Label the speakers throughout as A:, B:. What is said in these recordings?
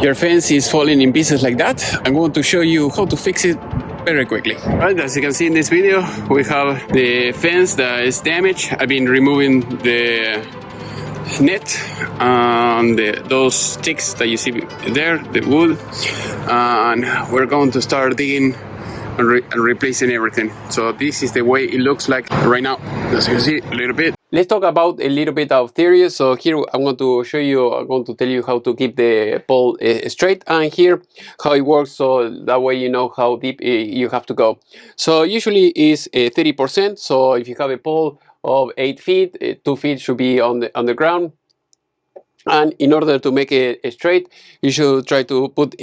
A: Your fence is falling in pieces like that. I'm going to show you how to fix it very quickly. Right, as you can see in this video, we have the fence that is damaged. I've been removing the net and those sticks that you see there, the wood, and we're going to start digging and replacing everything. So this is the way it looks like right now, as you can see a little bit. Let's talk about a little bit of theory. So here I'm going to show you, I'm going to tell you how to keep the pole straight, and here how it works, so that way you know how deep you have to go. So usually is 30%. So if you have a pole of 8 feet, 2 feet should be on the ground. And in order to make it straight, you should try to put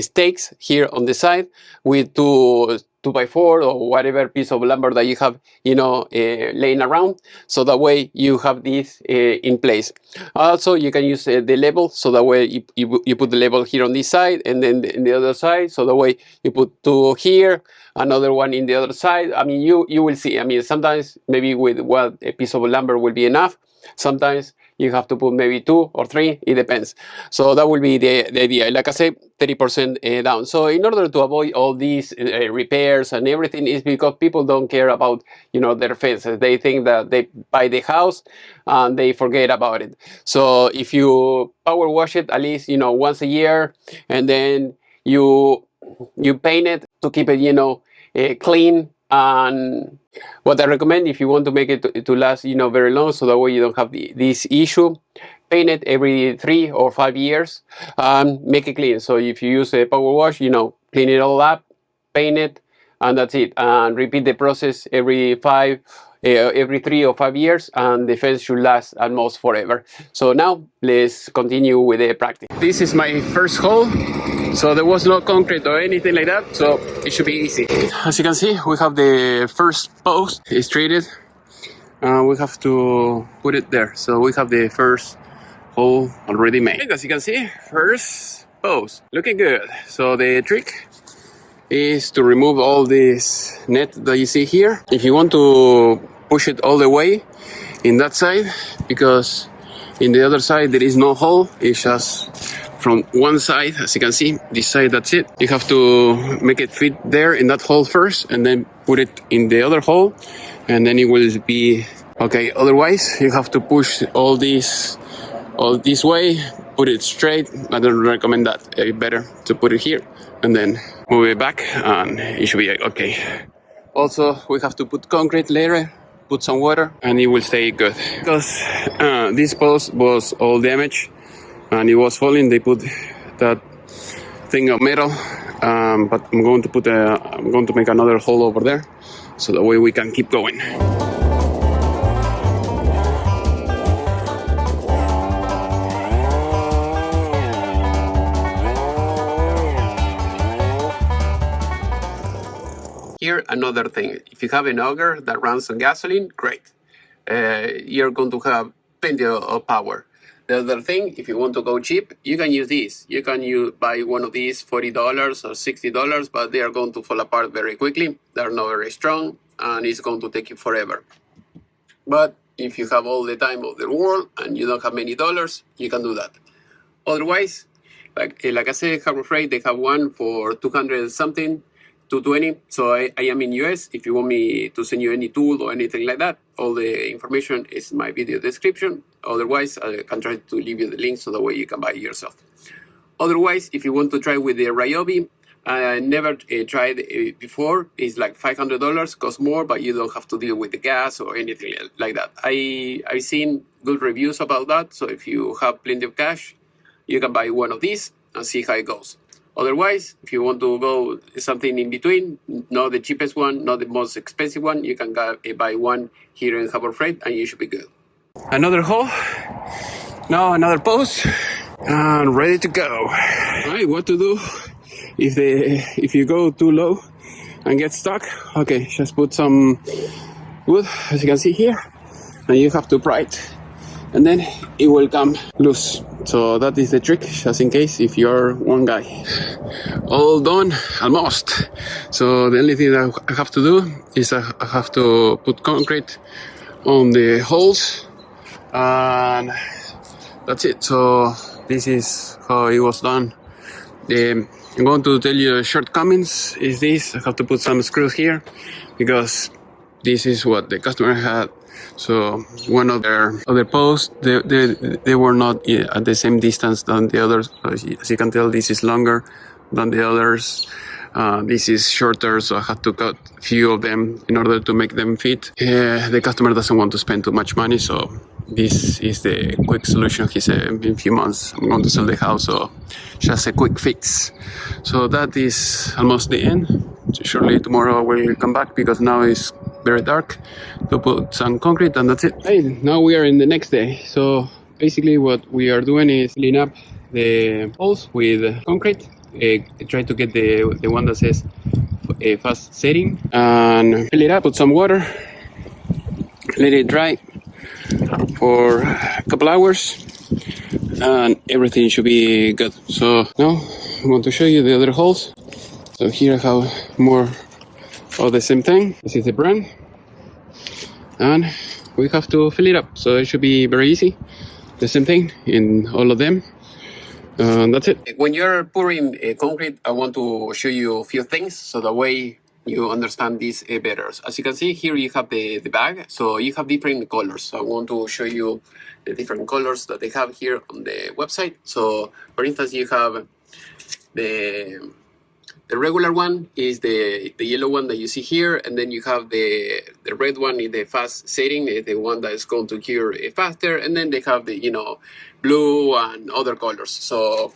A: stakes here on the side with 2x4 or whatever piece of lumber that you have, laying around. So that way you have this in place. Also, you can use the level, so that way you put the level here on this side and then in the other side. So that way you put 2 here, another one in the other side. I mean, you will see. I mean, sometimes maybe with a piece of lumber will be enough. Sometimes you have to put maybe 2 or 3, it depends. So that will be the idea. Like I said, 30% down. So in order to avoid all these repairs and everything, is because people don't care about their fences. They think that they buy the house and they forget about it. So if you power wash it at least once a year, and then you paint it to keep it clean. And what I recommend, if you want to make it to last very long, so that way you don't have this issue, paint it every 3 or 5 years and make it clean. So if you use a power wash, clean it all up, paint it, and that's it. And repeat the process every 3 or 5 years, and the fence should last at most forever. So now let's continue with the practice. This is my first hole. So there was no concrete or anything like that, so it should be easy. As you can see, we have the first post straighted. We have to put it there. So we have the first hole already made. As you can see, first post, looking good. So the trick is to remove all this net that you see here. If you want to push it all the way in that side, because in the other side there is no hole, it's just from one side. As you can see, this side, that's it. You have to make it fit there in that hole first, and then put it in the other hole, and then it will be okay. Otherwise, you have to push all this way, put it straight. I don't recommend that. Better to put it here and then move it back, and it should be okay. Also, we have to put concrete later, put some water, and it will stay good. Because this post was all damaged and it was falling, they put that thing of metal, but I'm going to make another hole over there, so that way we can keep going. Here, another thing, if you have an auger that runs on gasoline, great. You're going to have plenty of power. The other thing, if you want to go cheap, you can use these. You can buy one of these $40 or $60, but they are going to fall apart very quickly. They're not very strong, and it's going to take you forever. But if you have all the time of the world and you don't have many dollars, you can do that. Otherwise, like I said, Harbor Freight, they have one for 200 something, 220. So I am in US. If you want me to send you any tool or anything like that, all the information is in my video description. Otherwise, I can try to leave you the link so that way you can buy it yourself. Otherwise, if you want to try with the Ryobi, I never tried it before. It's like $500, costs more, but you don't have to deal with the gas or anything like that. I've seen good reviews about that. So if you have plenty of cash, you can buy one of these and see how it goes. Otherwise, if you want to go something in between, not the cheapest one, not the most expensive one, you can buy one here in Harbor Freight and you should be good. Another hole, now another post, and ready to go. All right, what to do if you go too low and get stuck? Okay, just put some wood, as you can see here, and you have to pry it, and then it will come loose. So that is the trick, just in case if you're one guy. All done, almost. So the only thing that I have to do is I have to put concrete on the holes and that's it. So this is how it was done. I'm going to tell you the shortcomings is this. I have to put some screws here because this is what the customer had. So one of their other posts, they were not at the same distance than the others. As you can tell, this is longer than the others. This is shorter, so I had to cut a few of them in order to make them fit. The customer doesn't want to spend too much money, so this is the quick solution. He said, in a few months I'm going to sell the house, so just a quick fix. So that is almost the end. Surely tomorrow I will come back because now it's very dark to put some concrete, and that's it. Hey, now we are in the next day. So basically what we are doing is filling up the holes with concrete. Try to get the one that says fast setting and fill it up, put some water, let it dry for a couple hours, and everything should be good. So now I want to show you the other holes. So here I have more of the same thing. This is the brand, and we have to fill it up. So it should be very easy. The same thing in all of them. That's it. When you're pouring concrete, I want to show you a few things so that way you understand this better. As you can see here, you have the bag. So you have different colors. So I want to show you the different colors that they have here on the website. So for instance, you have the regular one is the yellow one that you see here, and then you have the red one in the fast setting, the one that is going to cure faster, and then they have the blue and other colors. So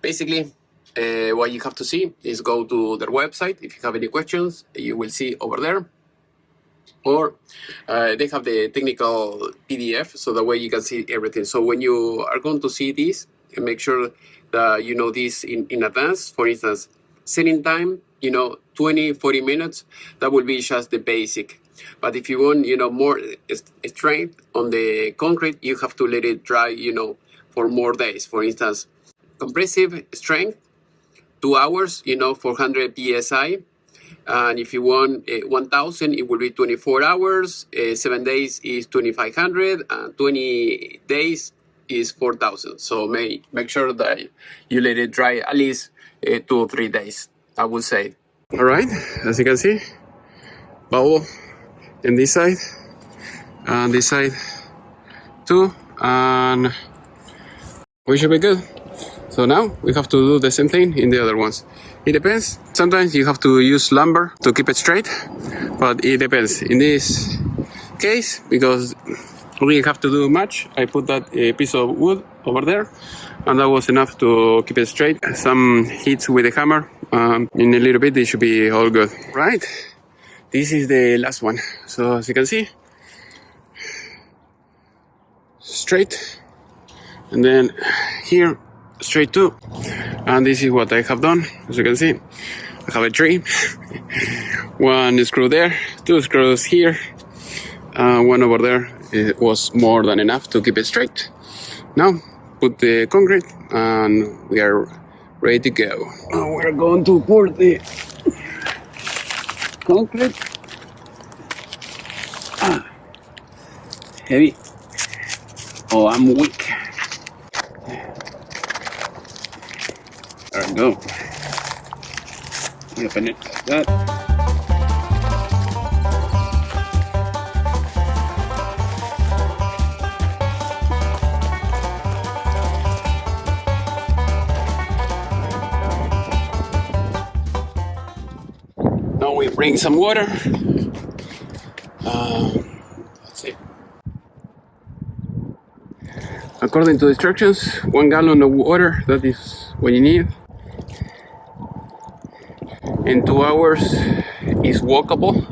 A: basically what you have to see is go to their website. If you have any questions, you will see over there, or they have the technical PDF, so that way you can see everything. So when you are going to see this, make sure that you know this in advance. For instance, setting time, 20-40 minutes, that will be just the basic. But if you want more strength on the concrete, you have to let it dry for more days. For instance, compressive strength 2 hours, 400 psi, and if you want 1000, it will be 24 hours. 7 days is 2500, and 20 days is 4000. So make sure that you let it dry at least 2 or 3 days, I would say. All right, as you can see, bubble in this side and this side too, and we should be good. So now we have to do the same thing in the other ones. It depends. Sometimes you have to use lumber to keep it straight, but it depends. In this case, because we have to do much, I put that piece of wood over there, and that was enough to keep it straight. Some hits with the hammer, in a little bit it should be all good. Right, this is the last one. So as you can see, straight, and then here straight too. And this is what I have done. As you can see, I have a tree, one screw there, 2 screws here, one over there. It was more than enough to keep it straight. Now put the concrete and we are ready to go. Now we're going to pour the concrete. Heavy. Oh, I'm weak. There we go. Open it like that. Now we bring some water. Let's see. According to the instructions, 1 gallon of water, that is what you need. In 2 hours is walkable,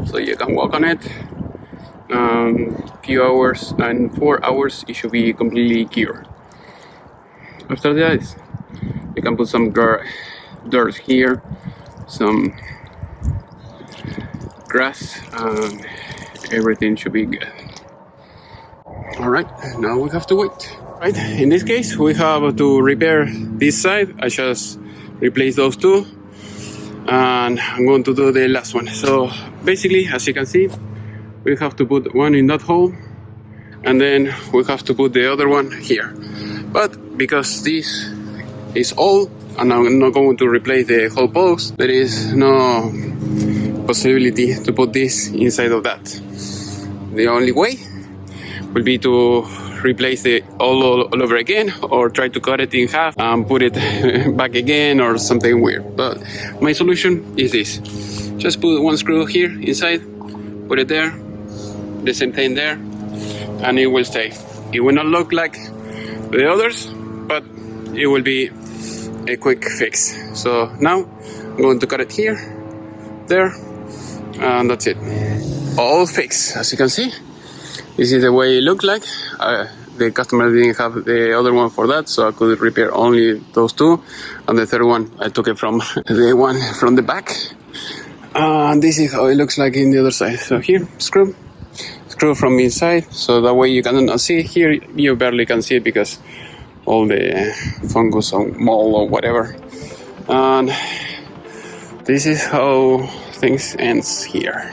A: so you can walk on it. Few hours, and 4 hours it should be completely cured. After that, you can put some dirt here, some grass, and everything should be good. All right, now we have to wait. Right, in this case we have to repair this side. I just replaced those two, and I'm going to do the last one. So basically, as you can see, we have to put one in that hole and then we have to put the other one here. But because this is old and I'm not going to replace the whole post, there is no possibility to put this inside of that. The only way will be to replace it all over again, or try to cut it in half and put it back again, or something weird. But my solution is this: just put one screw here inside, put it there, the same thing there, and it will stay. It will not look like the others, but it will be a quick fix. So now I'm going to cut it here, there, and that's it. All fixed, as you can see. This is the way it looked like. The customer didn't have the other one for that, so I could repair only those two. And the third one, I took it from the one from the back. And this is how it looks like in the other side. So here, screw from inside, so that way you cannot see it. Here you barely can see it because all the fungus or mold or whatever. And this is how things ends here.